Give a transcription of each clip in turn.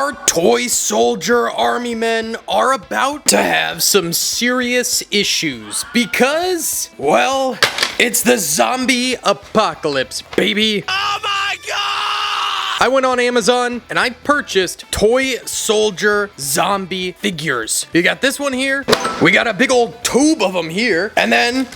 Our toy soldier army men are about to have some serious issues because, well, it's the zombie apocalypse, baby. Oh my god! I went on Amazon and I purchased toy soldier zombie figures. You got this one here. We got a big old tube of them here. And then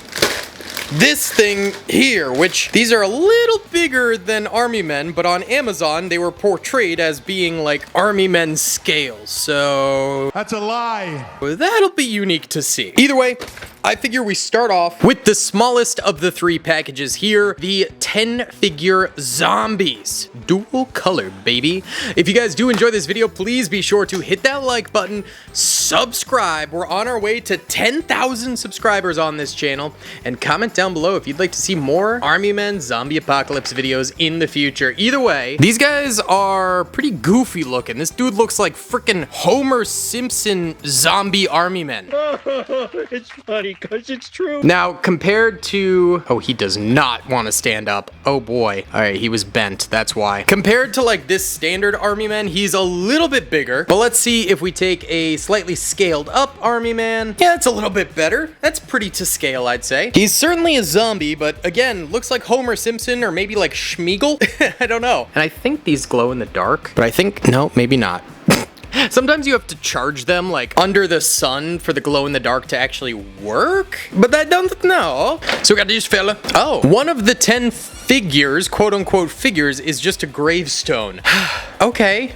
this thing here, which these are a little bigger than army men, but on Amazon they were portrayed as being like army men scales. So that's a lie. That'll be unique to see. Either way, I figure we start off with the smallest of the three packages here, the 10-figure zombies. Dual color, baby. If you guys do enjoy this video, please be sure to hit that like button, subscribe. We're on our way to 10,000 subscribers on this channel, and comment down below if you'd like to see more Army Men zombie apocalypse videos in the future. Either way, these guys are pretty goofy looking. This dude looks like freaking Homer Simpson zombie army men. It's funny because it's true. Now, compared to... Oh, he does not want to stand up. Oh boy. All right, he was bent. That's why. Compared to like this standard army man, he's a little bit bigger. But let's see if we take a slightly scaled up army man. Yeah, it's a little bit better. That's pretty to scale, I'd say. He's certainly a zombie, but again, looks like Homer Simpson or maybe like Schmeagol. I don't know. And I think these glow in the dark, but I think, no, maybe not. Sometimes you have to charge them like under the sun for the glow in the dark to actually work, but I don't know. So we got this fella. Oh, one of the 10 figures, quote unquote figures, is just a gravestone. Okay.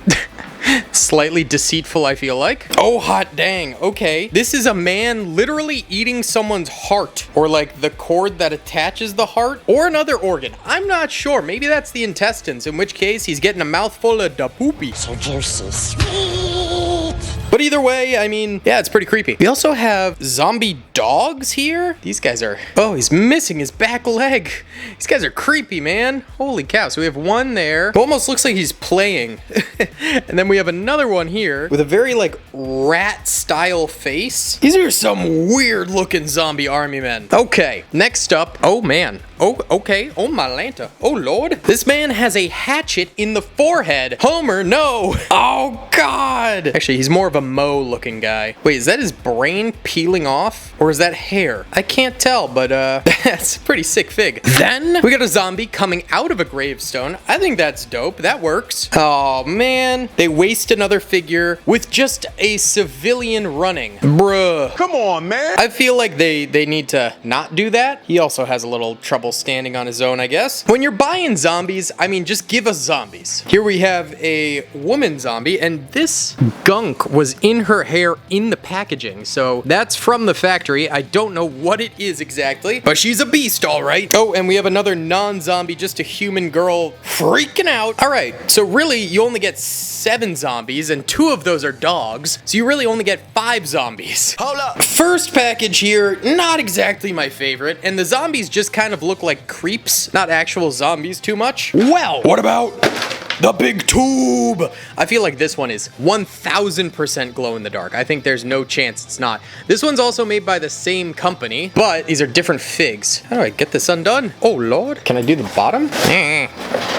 Slightly deceitful, I feel like. Oh, hot dang. Okay. This is a man literally eating someone's heart, or like the cord that attaches the heart, or another organ. I'm not sure. Maybe that's the intestines, in which case he's getting a mouthful of da poopy. So juicy, sweet. But either way, I mean, yeah, it's pretty creepy. We also have zombie dogs here. These guys are... Oh, he's missing his back leg. These guys are creepy, man. Holy cow. So we have one there who almost looks like he's playing. And then we have another one here with a very, like, rat-style face. These are some weird-looking zombie army men. Okay, next up... Oh, man. Oh, okay. Oh, my Lanta. Oh, Lord. This man has a hatchet in the forehead. Homer, no. Oh, God. Actually, he's more of a Moe looking guy. Wait, is that his brain peeling off? Or is that hair? I can't tell, but that's a pretty sick fig. Then we got a zombie coming out of a gravestone. I think that's dope. That works. Oh, man. They waste another figure with just a civilian running. Bruh. Come on, man. I feel like they need to not do that. He also has a little trouble standing on his own, I guess. When you're buying zombies, I mean, just give us zombies. Here we have a woman zombie, and this gunk was in her hair in the packaging, so that's from the factory. I don't know what it is exactly, but she's a beast, all right. Oh, and we have another non-zombie, just a human girl freaking out. All right, so really, you only get 7 zombies, and 2 of those are dogs, so you really only get 5 zombies. Hold up. First package here, not exactly my favorite, and the zombies just kind of look like creeps, not actual zombies too much. Well, what about the big tube? I feel like this one is 1000% glow in the dark. I think there's no chance it's not. This one's also made by the same company, but these are different figs. How do I get this undone? Oh, Lord. Can I do the bottom?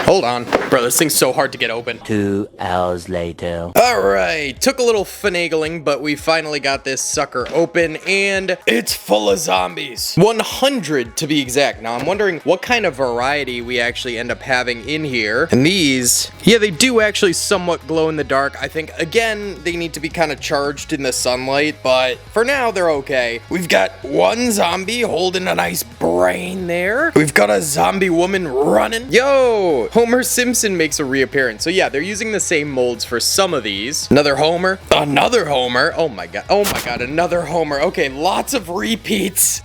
Hold on. Bro, this thing's so hard to get open. 2 hours later. All right, took a little finagling, but we finally got this sucker open, and it's full of zombies. 100 to be exact. Now, I'm wondering what kind of variety we actually end up having in here. And these, yeah, they do actually somewhat glow in the dark. I think, again, they need to be kind of charged in the sunlight, but for now, they're okay. We've got one zombie holding a nice brain there. We've got a zombie woman running. Yo, Homer Simpson makes a reappearance. So yeah, they're using the same molds for some of these. Another Homer. Another Homer. Oh my god. Oh my god, another Homer. Okay, lots of repeats.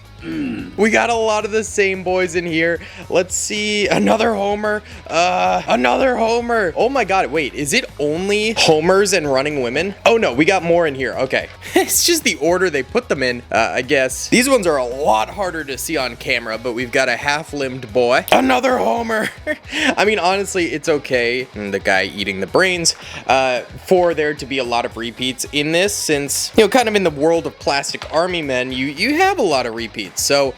We got a lot of the same boys in here. Let's see. Another Homer. Another Homer. Oh my god. Wait, is it only Homers and running women? Oh no, we got more in here. Okay. It's just the order they put them in, I guess. These ones are a lot harder to see on camera, but we've got a half-limbed boy. Another Homer. I mean, honestly, it's okay. The guy eating the brains. For there to be a lot of repeats in this, since, you know, kind of in the world of plastic army men, you have a lot of repeats. So,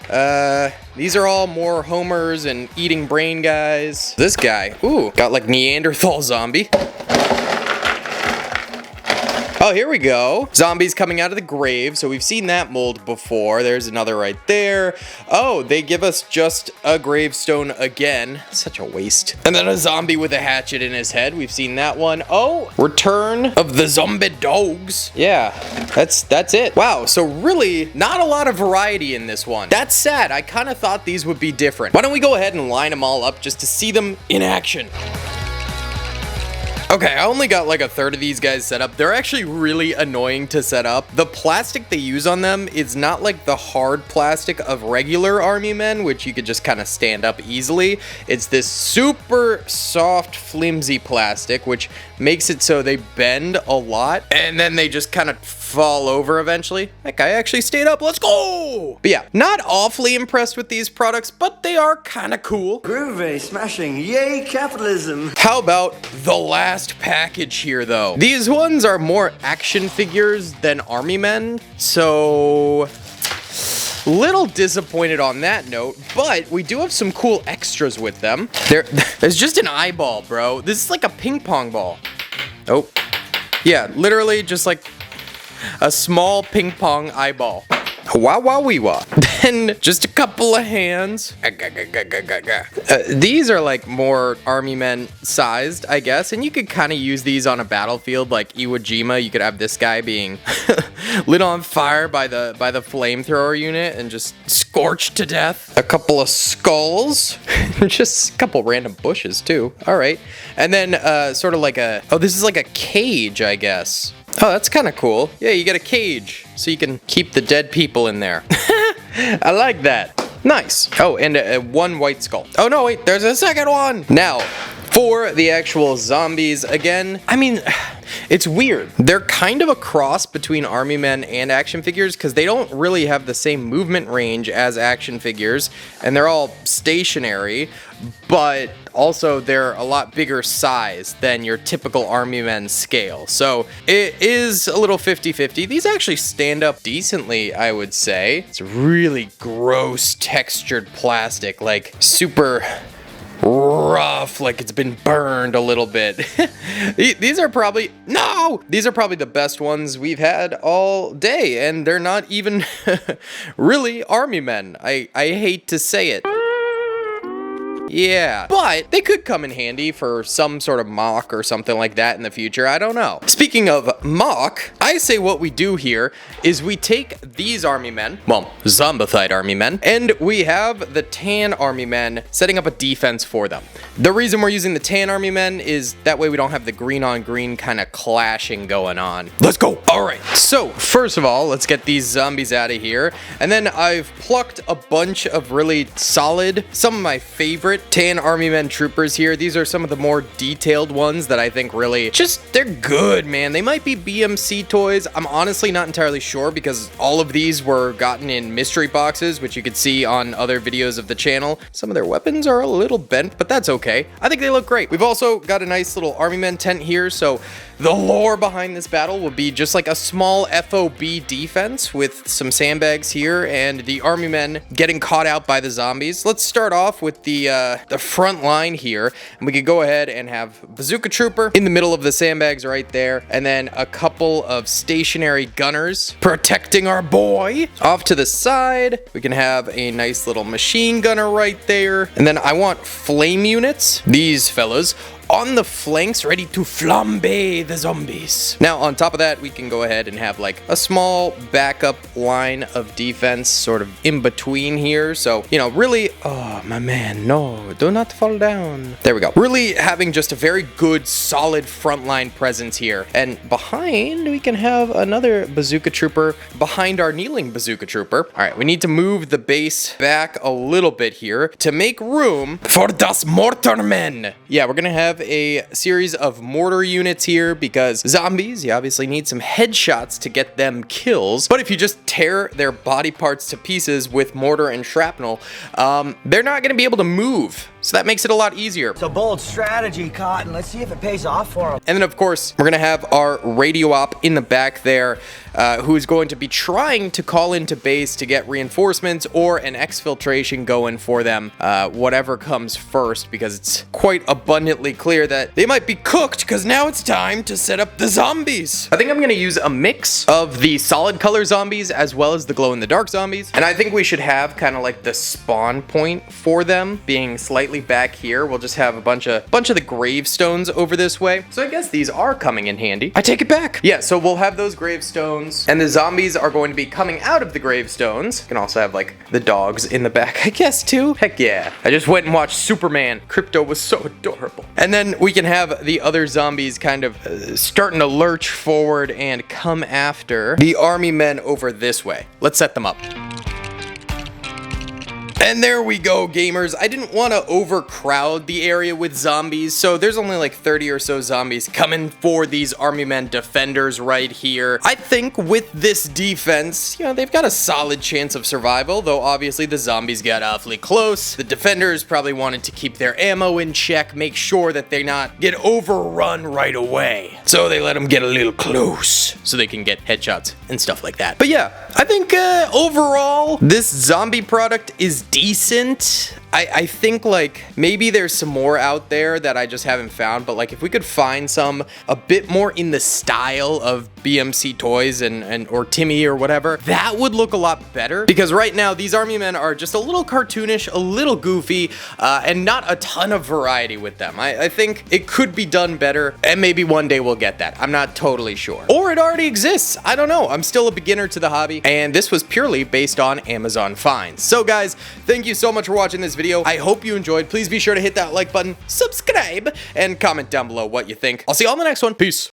these are all more Homers and eating brain guys. This guy, ooh, got like Neanderthal zombie. Oh, here we go. Zombies coming out of the grave. So we've seen that mold before. There's another right there. Oh, they give us just a gravestone again. Such a waste. And then a zombie with a hatchet in his head. We've seen that one. Oh, return of the zombie dogs. Yeah, that's it. Wow, so really not a lot of variety in this one. That's sad. I kind of thought these would be different. Why don't we go ahead and line them all up just to see them in action? Okay, I only got like a third of these guys set up. They're actually really annoying to set up. The plastic they use on them is not like the hard plastic of regular army men, which you could just kind of stand up easily. It's this super soft, flimsy plastic, which makes it so they bend a lot, and then they just kind of fall over eventually. That guy actually stayed up. Let's go! But yeah, not awfully impressed with these products, but they are kind of cool. Groovy, smashing, yay capitalism. How about the last package here, though? These ones are more action figures than army men, so little disappointed on that note, but we do have some cool extras with them. There's just an eyeball, bro. This is like a ping pong ball. Oh, yeah, literally just like a small ping pong eyeball. Wah wah wee wah. Then just a couple of hands. These are like more army men sized, I guess, and you could kind of use these on a battlefield like Iwo Jima. You could have this guy being lit on fire by the flamethrower unit and just scorched to death. A couple of skulls, just a couple random bushes too. All right, and then sort of like this is like a cage, I guess. Oh, that's kind of cool. Yeah, you get a cage so you can keep the dead people in there. I like that. Nice. Oh, and one white skull. Oh, no, wait, there's a second one. Now, for the actual zombies, again, I mean, it's weird. They're kind of a cross between army men and action figures because they don't really have the same movement range as action figures, and they're all stationary, but also they're a lot bigger size than your typical army men scale. So it is a little 50-50. These actually stand up decently, I would say. It's really gross textured plastic, like super rough, like it's been burned a little bit. These are probably the best ones we've had all day, and they're not even really army men. I hate to say it. Yeah, but they could come in handy for some sort of mock or something like that in the future. I don't know. Speaking of mock, I say what we do here is we take these army men, well, zombified army men, and we have the tan army men setting up a defense for them. The reason we're using the tan army men is that way we don't have the green on green kind of clashing going on. Let's go. All right. So first of all, let's get these zombies out of here. And then I've plucked a bunch of really solid, some of my favorite tan army men troopers here. These are some of the more detailed ones that I think really they're good, man. They might be BMC toys. I'm honestly not entirely sure because all of these were gotten in mystery boxes, which you could see on other videos of the channel. Some of their weapons are a little bent, but that's okay. I think they look great. We've also got a nice little army men tent here, so the lore behind this battle will be just like a small FOB defense with some sandbags here and the army men getting caught out by the zombies. Let's start off with the front line here, and we could go ahead and have bazooka trooper in the middle of the sandbags right there, and then a couple of stationary gunners protecting our boy. Off to the side, we can have a nice little machine gunner right there, and then I want flame units, these fellas, on the flanks, ready to flambe the zombies. Now, on top of that, we can go ahead and have like a small backup line of defense sort of in between here. So, you know, really, oh, my man, no, do not fall down. There we go. Really having just a very good, solid frontline presence here. And behind, we can have another bazooka trooper behind our kneeling bazooka trooper. All right, we need to move the base back a little bit here to make room for das Mortarmen. Yeah, we're gonna have a series of mortar units here because zombies, you obviously need some headshots to get them kills. But if you just tear their body parts to pieces with mortar and shrapnel, they're not going to be able to move. So that makes it a lot easier. It's a bold strategy, Cotton. Let's see if it pays off for him. And then, of course, we're going to have our radio op in the back there, who is going to be trying to call into base to get reinforcements or an exfiltration going for them, whatever comes first, because it's quite abundantly clear that they might be cooked, because now it's time to set up the zombies. I think I'm going to use a mix of the solid color zombies as well as the glow-in-the-dark zombies, and I think we should have kind of like the spawn point for them being slightly back here. We'll just have a bunch of the gravestones over this way. So I guess these are coming in handy. I take it back. Yeah, so we'll have those gravestones, and the zombies are going to be coming out of the gravestones. You can also have like the dogs in the back, I guess, too. Heck yeah. I just went and watched Superman. Crypto was so adorable. And then we can have the other zombies kind of starting to lurch forward and come after the army men over this way. Let's set them up. And there we go, gamers. I didn't want to overcrowd the area with zombies, so there's only like 30 or so zombies coming for these Armymen defenders right here. I think with this defense, you know, they've got a solid chance of survival, though obviously the zombies got awfully close. The defenders probably wanted to keep their ammo in check, make sure that they not get overrun right away. So they let them get a little close so they can get headshots and stuff like that. But yeah, I think overall, this zombie product is decent. I think like maybe there's some more out there that I just haven't found, but like if we could find some a bit more in the style of BMC Toys and or Timmy or whatever, that would look a lot better, because right now these army men are just a little cartoonish, a little goofy, and not a ton of variety with them. I think it could be done better, and maybe one day we'll get that. I'm not totally sure. Or it already exists. I don't know. I'm still a beginner to the hobby, and this was purely based on Amazon finds. So guys, thank you so much for watching this video. I hope you enjoyed. Please be sure to hit that like button, subscribe, and comment down below what you think. I'll see you all in the next one. Peace.